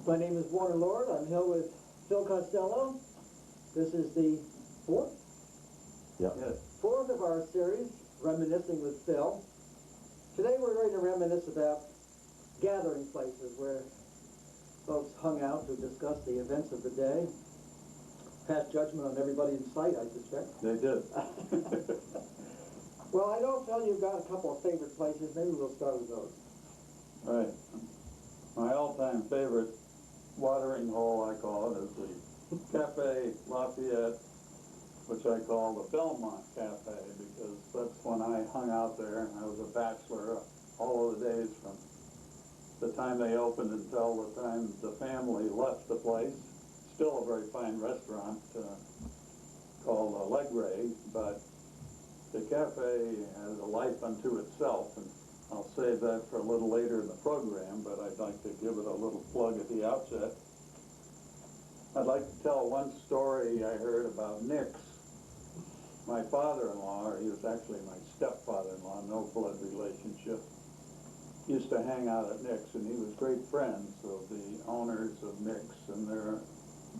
My name is Warner Lord. I'm here with Phil Costello. This is the fourth? Yeah. Yes. Fourth of our series, Reminiscing with Phil. Today we're going to reminisce about gathering places where folks hung out to discuss the events of the day. Pass judgment on everybody in sight, I suspect. They did. Well, I know, Phil, you've got a couple of favorite places. Maybe we'll start with those. Right. My all-time favorite watering hole, I call it, is the Cafe Lafayette, which I call the Belmont Cafe, because that's when I hung out there. I was a bachelor all of the days from the time they opened until the time the family left the place. Still a very fine restaurant called Legray, but the cafe has a life unto itself, and I'll save that for a little later in the program, but I'd like to give it a little plug at the outset. I'd like to tell one story I heard about Nick's. My father-in-law, or he was actually my stepfather-in-law, no blood relationship, used to hang out at Nick's, and he was great friends of the owners of Nick's and their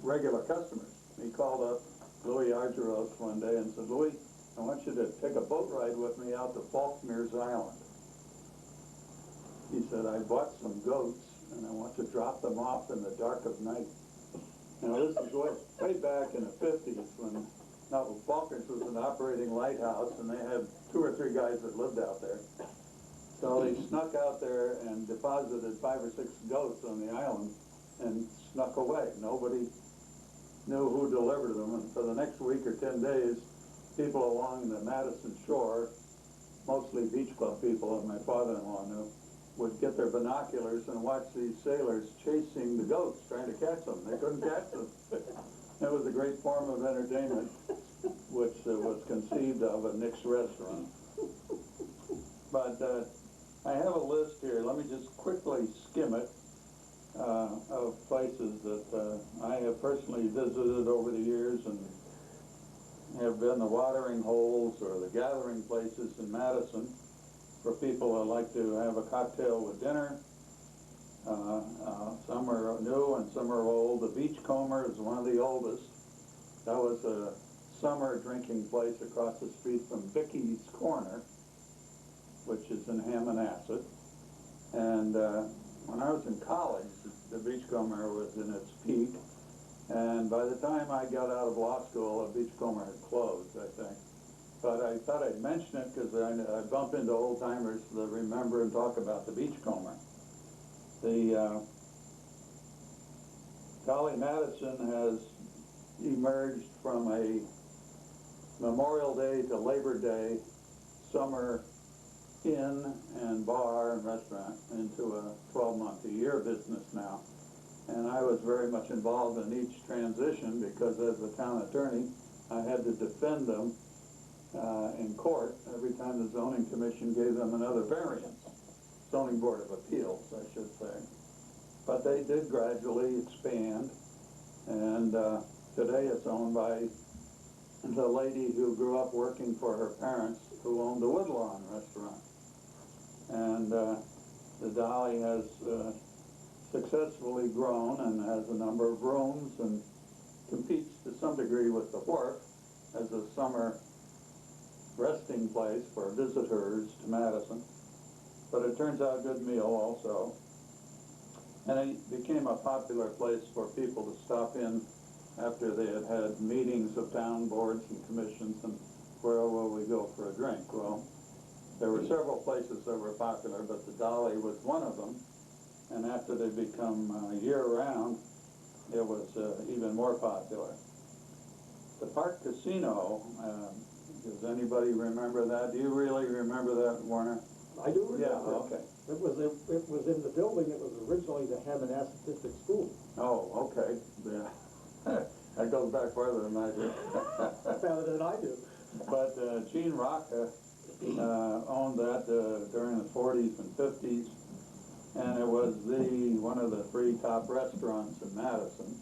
regular customers. He called up Louis Argyros one day and said, "Louis, I want you to take a boat ride with me out to Faulkner's Island." He said, "I bought some goats, and I want to drop them off in the dark of night." Now, this is way back in the 50s when Faulkner's was an operating lighthouse, and they had 2 or 3 guys that lived out there. So they snuck out there and deposited 5 or 6 goats on the island and snuck away. Nobody knew who delivered them, and for the next week or 10 days, people along the Madison shore, mostly beach club people, and my father-in-law knew, would get their binoculars and watch these sailors chasing the goats, trying to catch them. They couldn't catch them. It was a great form of entertainment, which was conceived of at Nick's restaurant. But I have a list here. Let me just quickly skim it of places that I have personally visited over the years and have been the watering holes or the gathering places in Madison for people that like to have a cocktail with dinner. Some are new and some are old. The Beachcomber is one of the oldest. That was a summer drinking place across the street from Vicky's Corner, which is in Hammonasset. And when I was in college, the Beachcomber was in its peak. And by the time I got out of law school, the Beachcomber had closed, I think. But I thought I'd mention it because I bump into old-timers that remember and talk about the Beachcomber. The Dolly Madison has emerged from a Memorial Day to Labor Day summer inn and bar and restaurant into a 12-month-a-year business now. And I was very much involved in each transition because as the town attorney, I had to defend them in court every time the zoning commission gave them another variance. Zoning Board of Appeals, I should say. But they did gradually expand, and today it's owned by the lady who grew up working for her parents who owned the Woodlawn restaurant. And the Dolly has successfully grown and has a number of rooms and competes to some degree with the Wharf as a summer resting place for visitors to Madison. But it turns out a good meal also. And it became a popular place for people to stop in after they had had meetings of town boards and commissions and where will we go for a drink? Well, there were several places that were popular, but the Dolly was one of them. And after they become year-round, it was even more popular. The Park Casino, does anybody remember that? Do you really remember that, Warner? I do remember. Yeah, okay. It was in the building. It was originally the Hammonasset District School. Oh, okay, yeah. That goes back further than I do. Farther than I do. But Gene Rocca owned that during the 40s and 50s, and it was one of the 3 top restaurants in Madison,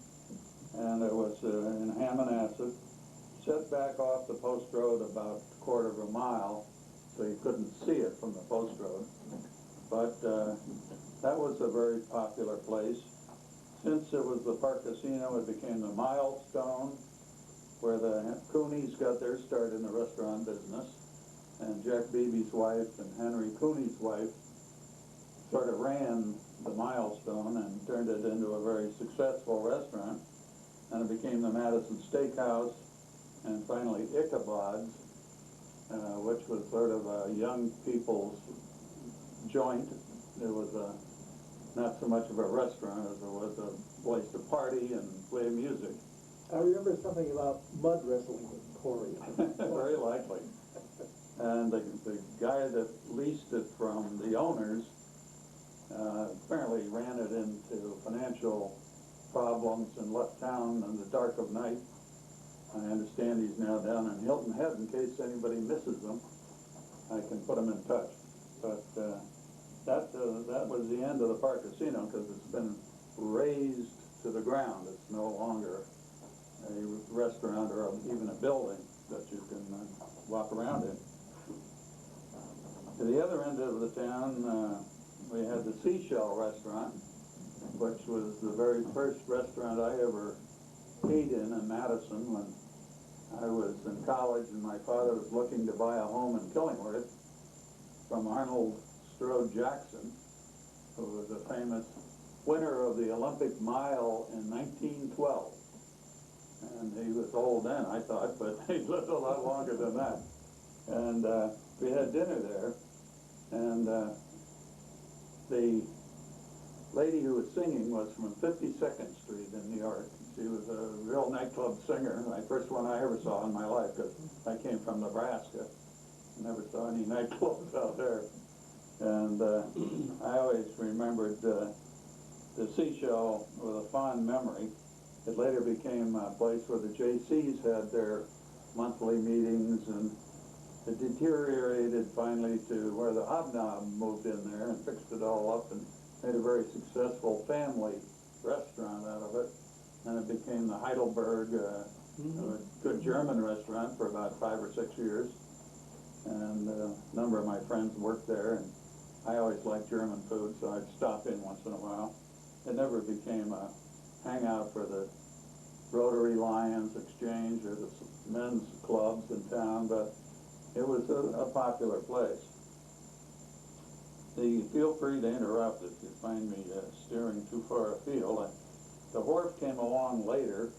and it was in Hammonasset, set back off the post road about a quarter of a mile, so you couldn't see it from the post road. But that was a very popular place. Since it was the Park Casino, it became the Milestone, where the Cooney's got their start in the restaurant business, and Jack Beebe's wife and Henry Cooney's wife sort of ran the Milestone and turned it into a very successful restaurant, and it became the Madison Steakhouse, and finally Ichabod's, which was sort of a young people's joint. It was not so much of a restaurant as it was a place to party and play music. I remember something about mud wrestling with Corey. Very likely. And the guy that leased it from the owners apparently ran it into financial problems and left town in the dark of night. I understand he's now down in Hilton Head. In case anybody misses him, I can put him in touch. But that was the end of the Park Casino, because it's been razed to the ground. It's no longer a restaurant or even a building that you can walk around in. To the other end of the town, we had the Seashell Restaurant, which was the very first restaurant I ever ate in Madison when I was in college, and my father was looking to buy a home in Killingworth from Arnold Strode Jackson, who was a famous winner of the Olympic mile in 1912. And he was old then, I thought, but he lived a lot longer than that. And we had dinner there, and the lady who was singing was from 52nd Street in New York. She was a real nightclub singer, my first one I ever saw in my life, because I came from Nebraska. I never saw any nightclubs out there. And I always remembered the Seashell with a fond memory. It later became a place where the JCs had their monthly meetings, and it deteriorated finally to where the Hobnob moved in there and fixed it all up and made a very successful family restaurant out of it. And it became the Heidelberg, a good German restaurant for about 5 or 6 years. And a number of my friends worked there, and I always liked German food, so I'd stop in once in a while. It never became a hangout for the Rotary Lions Exchange or the men's clubs in town, but it was a popular place. Feel free to interrupt if you find me steering too far afield. The wharf came along later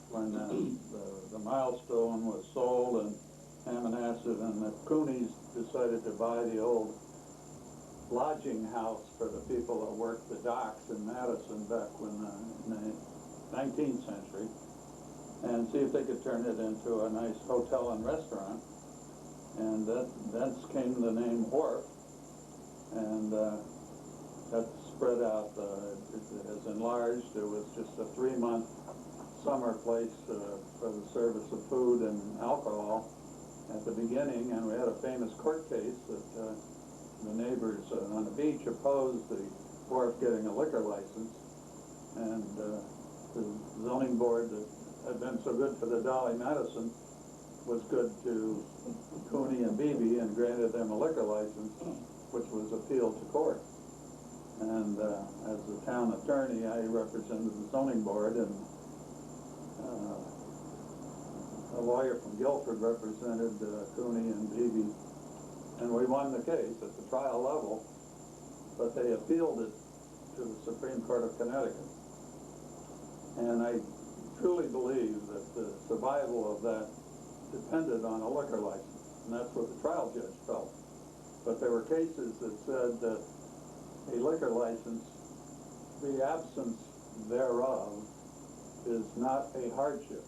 when the Milestone was sold, and Hammonasset and the Coonies decided to buy the old lodging house for the people that worked the docks in Madison back when in the 19th century, and see if they could turn it into a nice hotel and restaurant. And thence came the name Wharf, and that spread out. It has enlarged. It was just a 3-month summer place for the service of food and alcohol at the beginning, and we had a famous court case that the neighbors on the beach opposed the Wharf getting a liquor license, and the zoning board that had been so good for the Dolly Madison was good to Cooney and Beebe and granted them a liquor license, which was appealed to court. And as the town attorney, I represented the zoning board, and a lawyer from Guilford represented Cooney and Beebe, and we won the case at the trial level, but they appealed it to the Supreme Court of Connecticut. And I truly believe that the survival of that depended on a liquor license, and that's what the trial judge felt. But there were cases that said that a liquor license, the absence thereof, is not a hardship,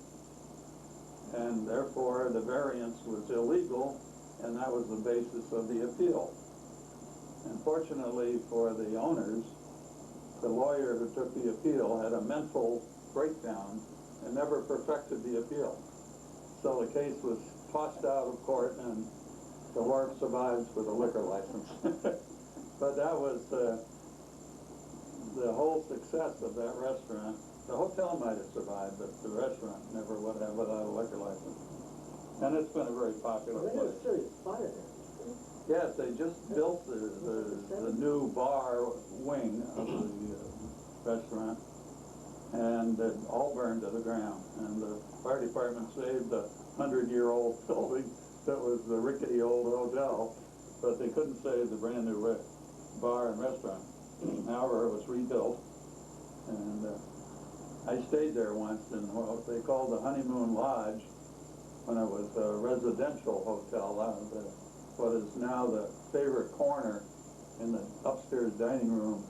and therefore the variance was illegal, and that was the basis of the appeal. Unfortunately for the owners, the lawyer who took the appeal had a mental breakdown and never perfected the appeal. So the case was tossed out of court, and the wharf survives with a liquor license. But that was the whole success of that restaurant. The hotel might have survived, but the restaurant never would have without a liquor license. And it's been a very popular Well, they had a place. serious fire there. Yes, they just built the new bar wing of the restaurant, and it all burned to the ground. And the fire department saved a 100-year-old building that was the rickety old hotel, but they couldn't save the brand new bar and restaurant. However, it was rebuilt, and I stayed there once in what they called the Honeymoon Lodge, when it was a residential hotel. What is now the favorite corner in the upstairs dining room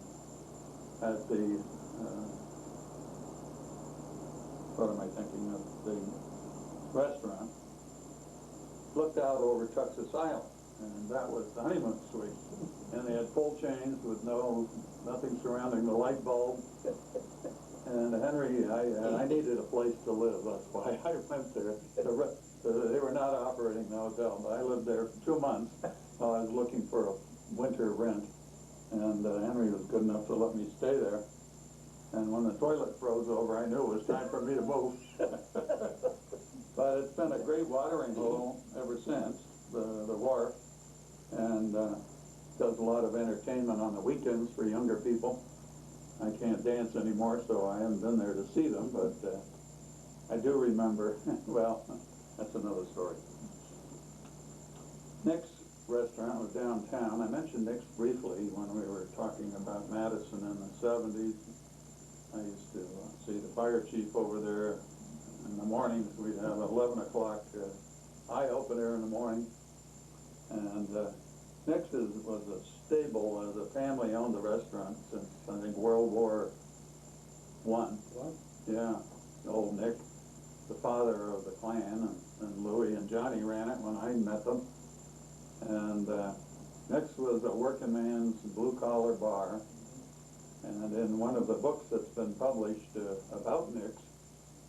at the, what am I thinking of, the restaurant, looked out over Texas Island, and that was the honeymoon suite. And they had pull chains with nothing surrounding the light bulb. And Henry, I needed a place to live, that's why I went there. They were not operating the hotel, but I lived there for 2 months while I was looking for a winter rent. And Henry was good enough to let me stay there. And when the toilet froze over, I knew it was time for me to move. But it's been a great watering hole ever since, the wharf, and does a lot of entertainment on the weekends for younger people. I can't dance anymore, so I haven't been there to see them, but I do remember, well, that's another story. Nick's restaurant was downtown. I mentioned Nick's briefly when we were talking about Madison in the 70s. I used to see the fire chief over there. In the mornings, we'd have 11 o'clock eye opener in the morning. And Nick's was a stable. The family owned the restaurant since, I think, World War I. What? Yeah, old Nick, the father of the Klan, and Louie and Johnny ran it when I met them. And Nick's was a working man's blue-collar bar. And in one of the books that's been published about Nick's,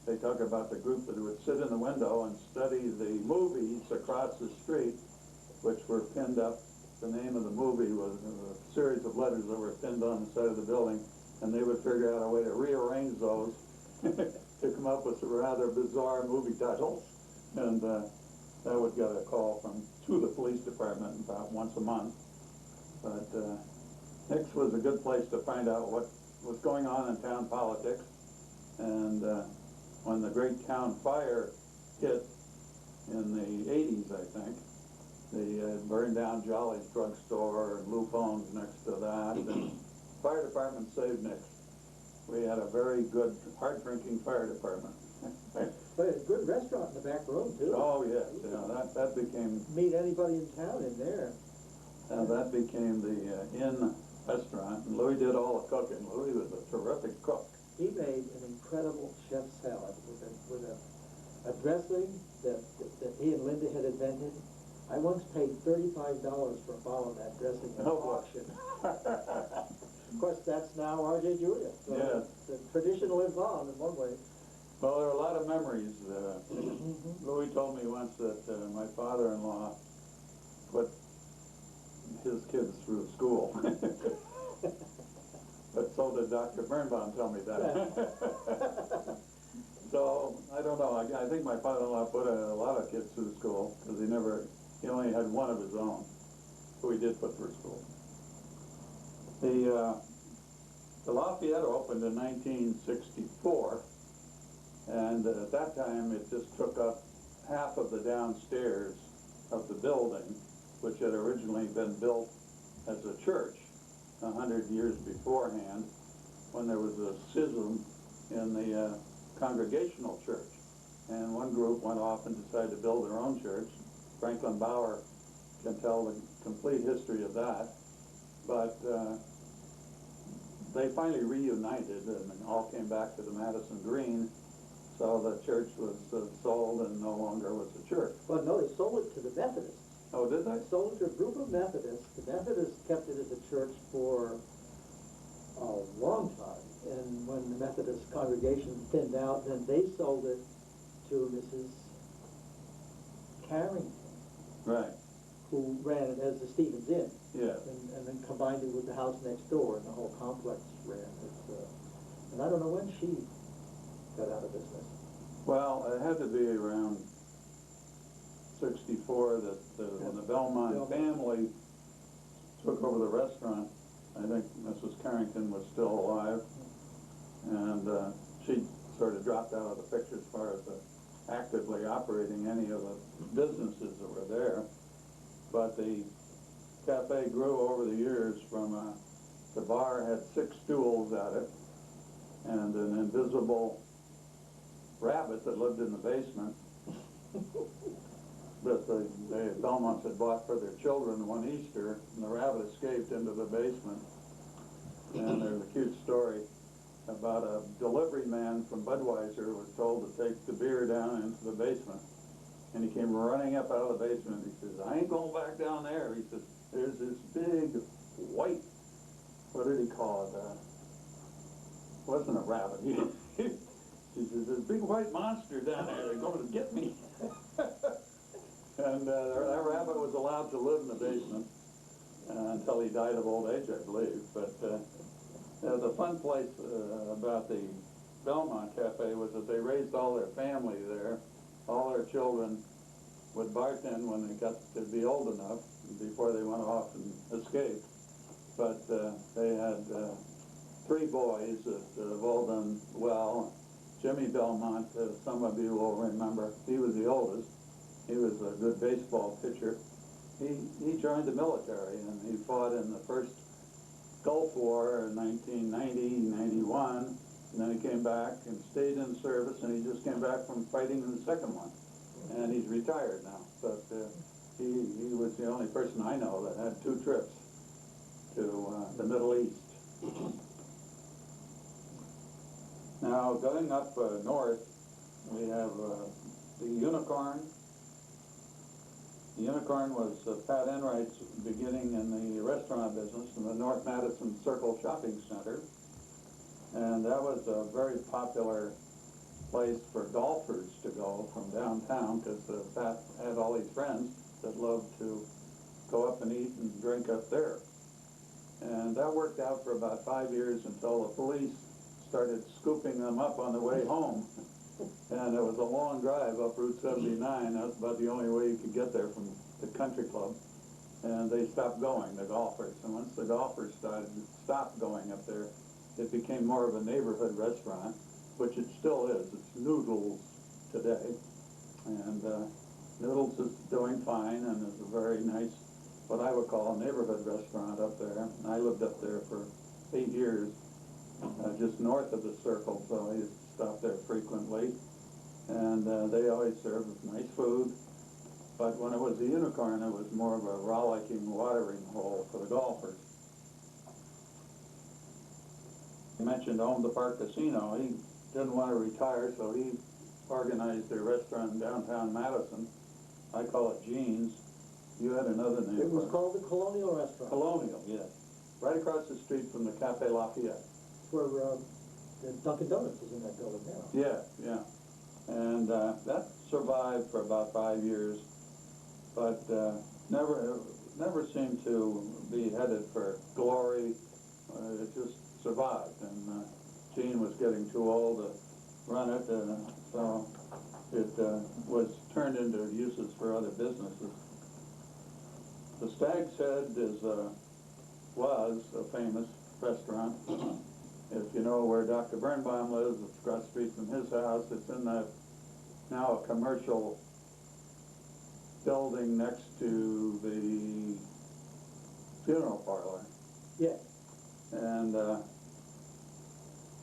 they talk about the group that would sit in the window and study the movies across the street, which were pinned up. The name of the movie was a series of letters that were pinned on the side of the building, and they would figure out a way to rearrange those to come up with some rather bizarre movie titles. And I would get a call to the police department about once a month. But Nick's was a good place to find out what was going on in town politics. And when the great town fire hit in the 80s, I think, they burned down Jolly's drugstore and Lupone's next to that, and fire department saved Nick's. We had a very good, hard-drinking fire department. But it's a good restaurant in the back room, too. Oh, yes, yeah, that became... Meet anybody in town in there. That became the Inn restaurant, and Louis did all the cooking. Louis was a terrific cook. He made an incredible chef salad with a dressing that he and Linda had invented. I once paid $35 for a bottle of that dressing at auction. Of course, that's now R.J. Julia. So yeah. The tradition lives on in one way. Well, there are a lot of memories. Louis told me once that my father-in-law put his kids through school. But so did Dr. Birnbaum tell me that. So, I don't know. I think my father-in-law put a lot of kids through school, because he only had one of his own, who he did put through school. The Lafayette opened in 1964, and at that time it just took up half of the downstairs of the building, which had originally been built as a church 100 years beforehand, when there was a schism in the Congregational church. And one group went off and decided to build their own church. Franklin Bauer can tell the complete history of that. But they finally reunited and all came back to the Madison Green. So the church was sold and no longer was a church. Well, no, they sold it to the Methodists. Oh, did they? They sold it to a group of Methodists. The Methodists kept it as a church for, long time. And when the Methodist congregation thinned out, then they sold it to Mrs. Carrington, Right, who ran it as the Stevens Inn, yes. and then combined it with the house next door, and the whole complex ran it. And I don't know when she got out of business. Well, it had to be around 64 that when the Belmont family took over the restaurant. I think Mrs. Carrington was still alive, and she sort of dropped out of the picture as far as actively operating any of the businesses that were there. But the cafe grew over the years from the bar had 6 stools at it, and an invisible rabbit that lived in the basement that the Belmonts had bought for their children one Easter, and the rabbit escaped into the basement. And there's a cute story about a delivery man from Budweiser was told to take the beer down into the basement. And he came running up out of the basement. He says, "I ain't going back down there." He says, "There's this big white," what did he call it? Wasn't a rabbit. He says, "This big white monster down there, they're going to get me." And that rabbit was allowed to live in the basement until he died of old age, I believe. But the fun place about the Belmont Cafe was that they raised all their family there. All their children would bartend when they got to be old enough before they went off and escaped. But they had 3 boys that have all done well. Jimmy Belmont, some of you will remember, he was the oldest. He was a good baseball pitcher. He joined the military, and he fought in the first Gulf War in 1990, 91, and then he came back and stayed in service, and he just came back from fighting in the second one. And he's retired now, but he was the only person I know that had 2 trips to the Middle East. Now, going up north, we have the Unicorn. The Unicorn was Pat Enright's beginning in the restaurant business in the North Madison Circle Shopping Center. And that was a very popular place for golfers to go from downtown, because Pat had all these friends that loved to go up and eat and drink up there. And that worked out for about 5 years until the police started scooping them up on the way home. And it was a long drive up Route 79. That's about the only way you could get there from the country club. And they stopped going, the golfers. And once the golfers stopped going up there, it became more of a neighborhood restaurant, which it still is. It's Noodles today. And Noodles is doing fine and is a very nice, what I would call a neighborhood restaurant up there. And I lived up there for 8 years, just north of the Circle, so I used to stop there frequently. And they always served nice food. But when it was the Unicorn, it was more of a rollicking watering hole for the golfers. You mentioned Owned the Park Casino. He didn't want to retire, so he organized a restaurant in downtown Madison. I call it Gene's. You had another name. It was called the Colonial Restaurant. Colonial, yes. Right across the street from the Cafe Lafayette. Where the Dunkin' Donuts is in that building now. Yeah, yeah. And that survived for about 5 years, but never seemed to be headed for glory. It just survived, and Gene was getting too old to run it, so it was turned into uses for other businesses. The Stag's Head was a famous restaurant. If you know where Dr. Birnbaum lives, it's across the street from his house. It's in the now a commercial building next to the funeral parlor. Yeah. And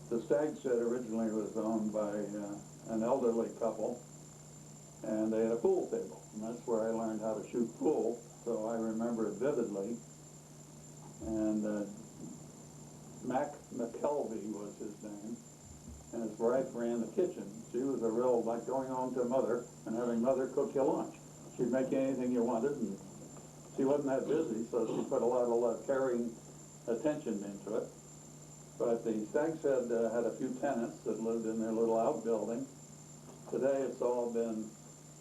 the Stag's Head originally was owned by an elderly couple, and they had a pool table, and that's where I learned how to shoot pool, so I remember it vividly. And Mac McKelvey was his name, and his wife ran the kitchen. She was a real, like going home to mother and having mother cook you lunch. She'd make you anything you wanted, and she wasn't that busy, so she put a lot of caring attention into it. But the Stag's Head had a few tenants that lived in their little outbuilding. Today it's all been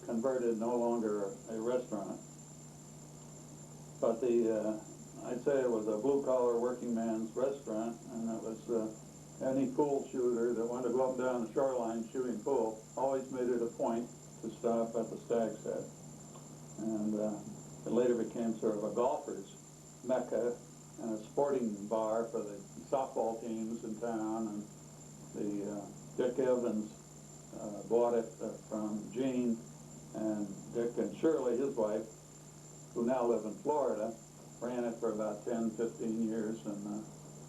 converted, no longer a restaurant. But I'd say it was a blue-collar working man's restaurant, and it was any pool shooter that wanted to go up and down the shoreline shooting pool always made it a point to stop at the Stag's Head. And it later became sort of a golfer's mecca and a sporting bar for the softball teams in town. And the Dick Evans bought it from Gene, and Dick and Shirley, his wife, who now live in Florida, ran it for about 10, 15 years and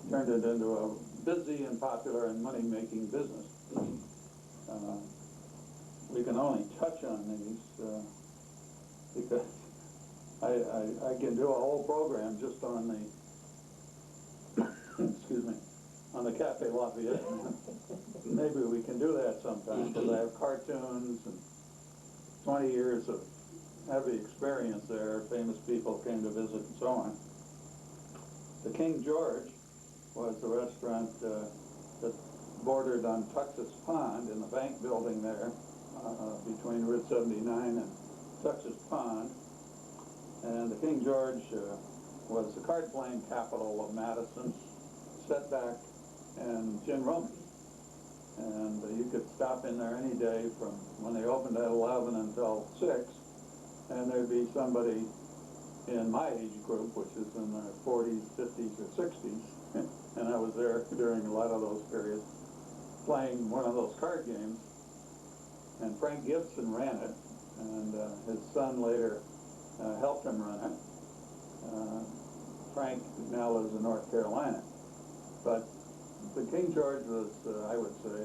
turned it into a busy and popular and money-making business. We can only touch on these because I can do a whole program just on the, excuse me, on the Cafe Lafayette. Maybe we can do that sometime, because I have cartoons and 20 years of heavy experience there. Famous people came to visit and so on. The King George was the restaurant that bordered on Tuxas Pond in the bank building there between Route 79 and Tuxas Pond. And the King George was the card-playing capital of Madison, set back in gin rummy. And you could stop in there any day from when they opened at 11 until 6, and there'd be somebody in my age group, which is in their 40s, 50s, or 60s, and I was there during a lot of those periods, playing one of those card games. And Frank Gibson ran it, and his son later helped him run it. Frank now lives in North Carolina. But the King George was, I would say,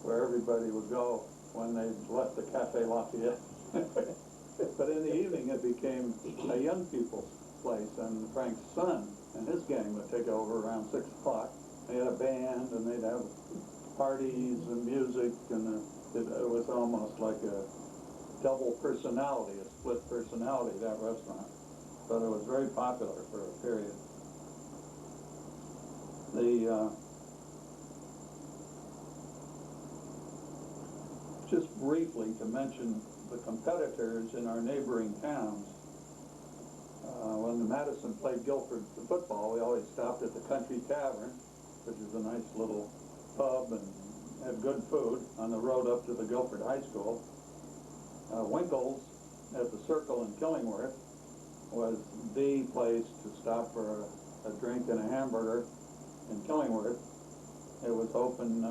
where everybody would go when they left the Cafe Lafayette. But in the evening it became a young people's place, and Frank's son and his gang would take over around 6 o'clock. They had a band, and they'd have parties and music, and it was almost like a double personality, a split personality, that restaurant. But it was very popular for a period. Just briefly to mention the competitors in our neighboring towns. When the Madison played Guilford football, we always stopped at the Country Tavern, which is a nice little pub and had good food on the road up to the Guilford High School. Winkle's at the Circle in Killingworth was the place to stop for a drink and a hamburger in Killingworth. It was open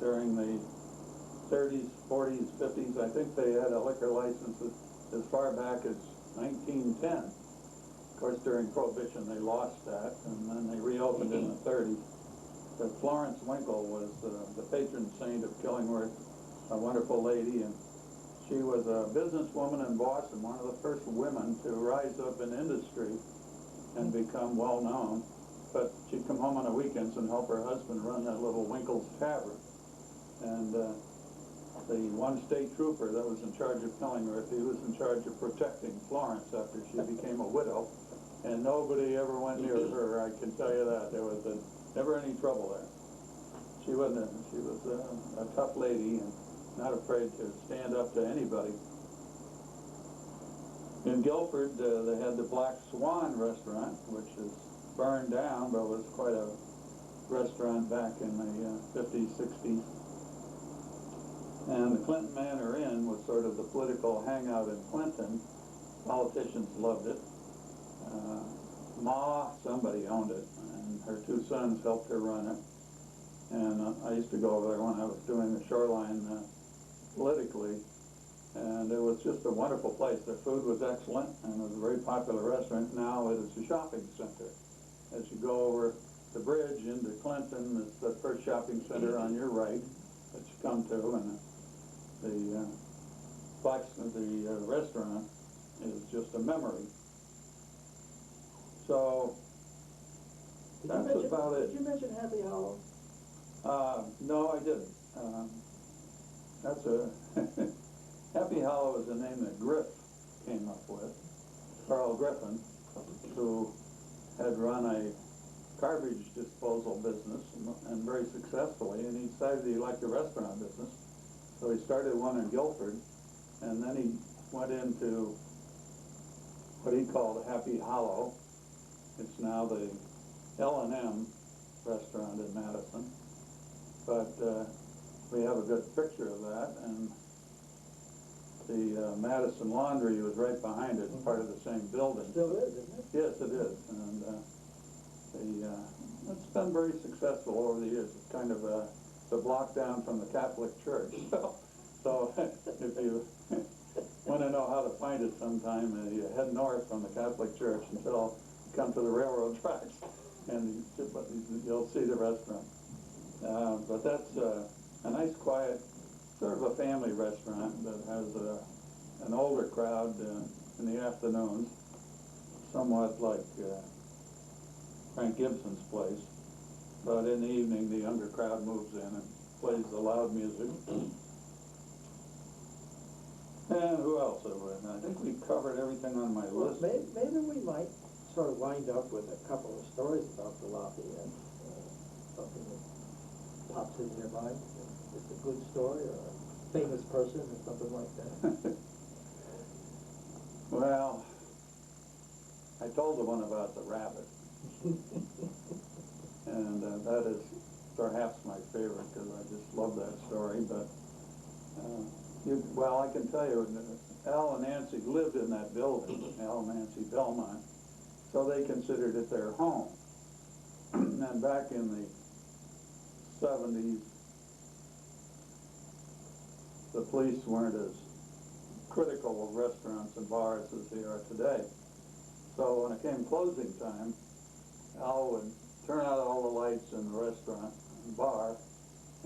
during the 30s, 40s, 50s. I think they had a liquor license as far back as 1910. Of course, during Prohibition they lost that, and then they reopened in the 30s. But Florence Winkle was the patron saint of Killingworth, a wonderful lady, and she was a businesswoman in Boston, one of the first women to rise up in industry and become well known. But she'd come home on the weekends and help her husband run that little Winkle's Tavern. And the one state trooper that was in charge of Killingworth, he was in charge of protecting Florence after she became a widow. And nobody ever went near her, I can tell you that. There was never any trouble there. She was a tough lady and not afraid to stand up to anybody. In Guilford, they had the Black Swan restaurant, which is burned down, but was quite a restaurant back in the 50s, 60s. And the Clinton Manor Inn was sort of the political hangout in Clinton. Politicians loved it. Ma, somebody owned it, and her 2 sons helped her run it. And I used to go over there when I was doing the Shoreline politically, and it was just a wonderful place. The food was excellent, and it was a very popular restaurant. Now it is a shopping center. As you go over the bridge into Clinton, it's the first shopping center on your right that you come to, and the restaurant is just a memory. So that's about it. Did you mention Happy Hollow? No, I didn't. That's a Happy Hollow is a name that Griff came up with. Carl Griffin, who had run a garbage disposal business and very successfully, and he decided he liked the restaurant business. So he started one in Guilford, and then he went into what he called Happy Hollow. It's now the L&M restaurant in Madison. But we have a good picture of that, and the Madison Laundry was right behind it, part of the same building. Still is, isn't it? Yes, it is, and it's been very successful over the years. It's kind of a block down from the Catholic Church. So if you want to know how to find it sometime, you head north from the Catholic Church until you come to the railroad tracks, and you'll see the restaurant. But that's a nice, quiet, sort of a family restaurant that has an older crowd in the afternoons, somewhat like Frank Gibson's place. But in the evening, the younger crowd moves in and plays the loud music. And who else? I think we covered everything on my Well, list. maybe we might sort of wind up with a couple of stories about the Lafayette. Something that pops into your mind. It's a good story or a famous person or something like that. Well, I told the one about the rabbit. And that is perhaps my favorite because I just love that story. But well, I can tell you, Al and Nancy lived in that building, Al and Nancy Belmont, so they considered it their home. And back in the 70s, the police weren't as critical of restaurants and bars as they are today. So when it came closing time, Al would turn out all the lights in the restaurant and bar,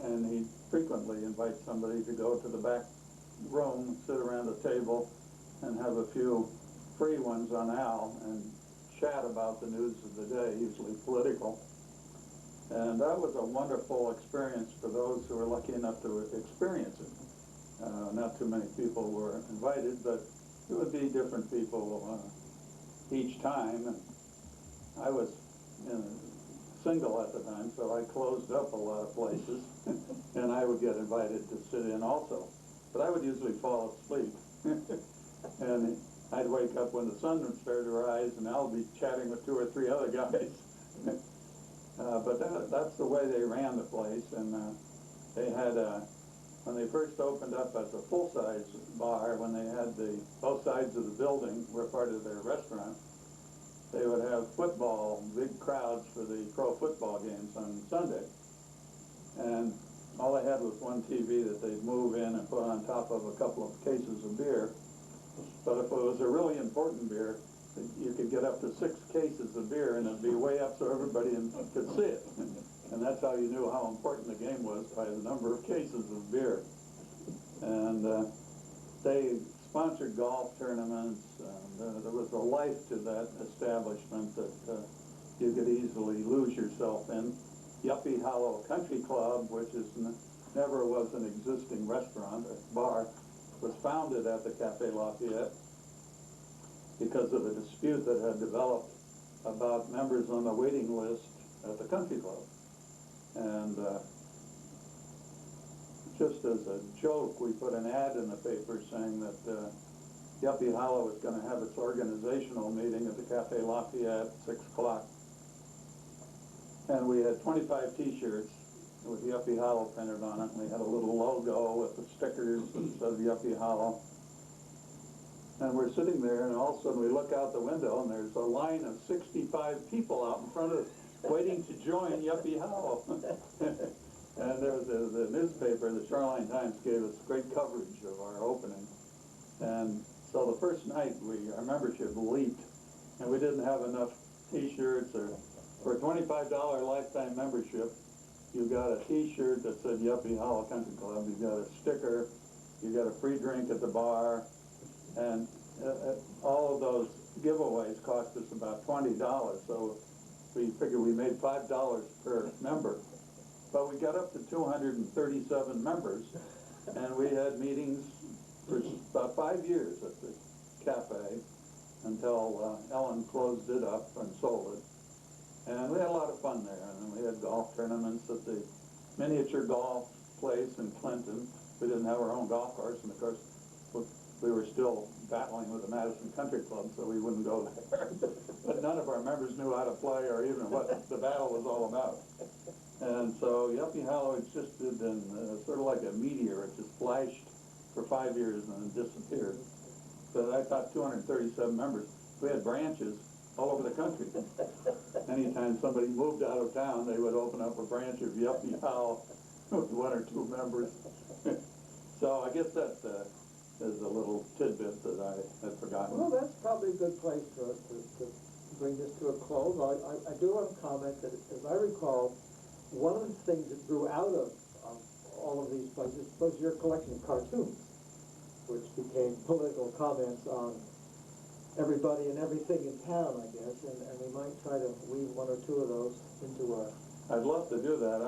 and he'd frequently invite somebody to go to the back room, sit around a table, and have a few free ones on Al and chat about the news of the day, usually political. And that was a wonderful experience for those who were lucky enough to experience it. Not too many people were invited, but it would be different people each time. And I was single at the time, so I closed up a lot of places, and I would get invited to sit in also. But I would usually fall asleep, and I'd wake up when the sun would start to rise, and I'll be chatting with 2 or 3 other guys. But that's the way they ran the place, and they had, when they first opened up as a full-size bar, when they had both sides of the building were part of their restaurant, they would have football, big crowds for the pro football games on Sunday. And all they had was one TV that they'd move in and put on top of a couple of cases of beer. But if it was a really important beer, you could get up to 6 cases of beer, and it'd be way up so everybody could see it. And that's how you knew how important the game was, by the number of cases of beer. And they sponsored golf tournaments, and there was a life to that establishment that you could easily lose yourself in. Yuppie Hollow Country Club, which never was an existing restaurant or bar, was founded at the Café Lafayette because of a dispute that had developed about members on the waiting list at the country club. And just as a joke, we put an ad in the paper saying that Yuppie Hollow was going to have its organizational meeting at the Café Lafayette at 6 o'clock. And we had 25 T-shirts with Yuppie Hollow printed on it, and we had a little logo with the stickers that said Yuppie Hollow. And we're sitting there, and all of a sudden we look out the window, and there's a line of 65 people out in front of us waiting to join Yuppie Hollow. And there was the newspaper, the Shoreline Times, gave us great coverage of our opening. And so the first night, our membership leaped, and we didn't have enough T-shirts. For a $25 lifetime membership, you got a T-shirt that said Yuppie Hollow Country Club, you got a sticker, you got a free drink at the bar, and all of those giveaways cost us about $20, so we figured we made $5 per member. But we got up to 237 members, and we had meetings for about 5 years at the cafe until Ellen closed it up and sold it. And we had a lot of fun there. And we had golf tournaments at the miniature golf place in Clinton. We didn't have our own golf course, and of course, we were still battling with the Madison Country Club, so we wouldn't go there. But none of our members knew how to play or even what the battle was all about. And so Yuppie Hollow existed, and sort of like a meteor, it just flashed for 5 years and then disappeared. But I thought 237 members. We had branches all over the country. Anytime somebody moved out of town, they would open up a branch of Yuppie Hollow with 1 or 2 members. So I guess that is a little tidbit that I had forgotten. Well, that's probably a good place for us to bring this to a close. I do want to comment that, as I recall, one of the things that grew out of all of these places was your collection of cartoons, which became political comments on everybody and everything in town, I guess, and we might try to weave 1 or 2 of those into our... I'd love to do that.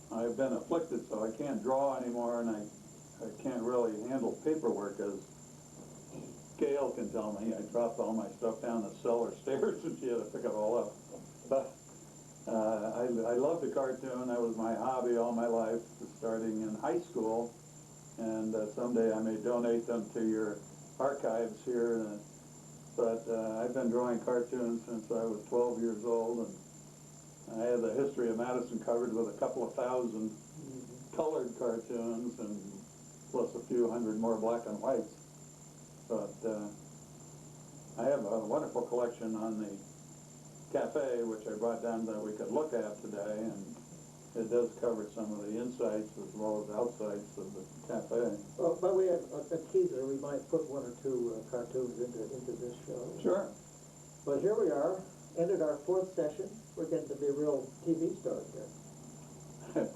I've been afflicted, so I can't draw anymore, and I can't really handle paperwork, as Gail can tell me. I dropped all my stuff down the cellar stairs and she had to pick it all up. But I love the cartoon. That was my hobby all my life, starting in high school. And someday I may donate them to your archives here. But I've been drawing cartoons since I was 12 years old, and I have the history of Madison covered with a couple of thousand colored cartoons, and plus a few hundred more black and whites. But I have a wonderful collection on the cafe, which I brought down that we could look at today, and it does cover some of the insides as well as outsides of the cafe. Well, by way of a teaser, we might put 1 or 2 cartoons into this show. Sure. But here we are, ended our 4th session. We're getting to be a real TV star here.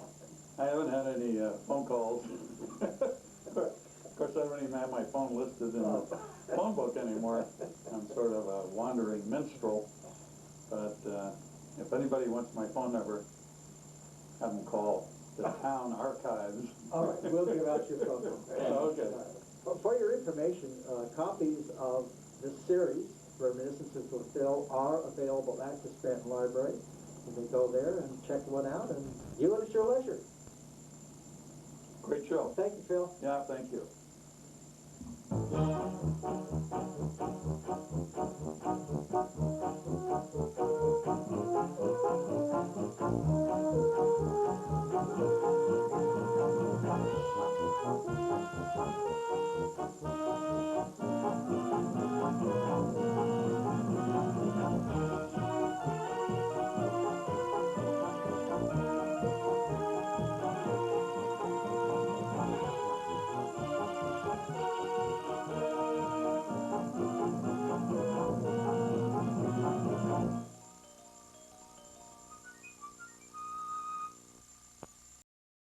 I haven't had any phone calls. Of course, I don't even have my phone listed in the phone book anymore. I'm sort of a wandering minstrel. But if anybody wants my phone number, have them call the town archives. All right, we'll give out your phone number. Okay. For your information, copies of this series, Reminiscences with Phil, are available at the Scranton Library. You can go there and check one out and view it at your leisure. Great show. Thank you, Phil. Yeah, thank you.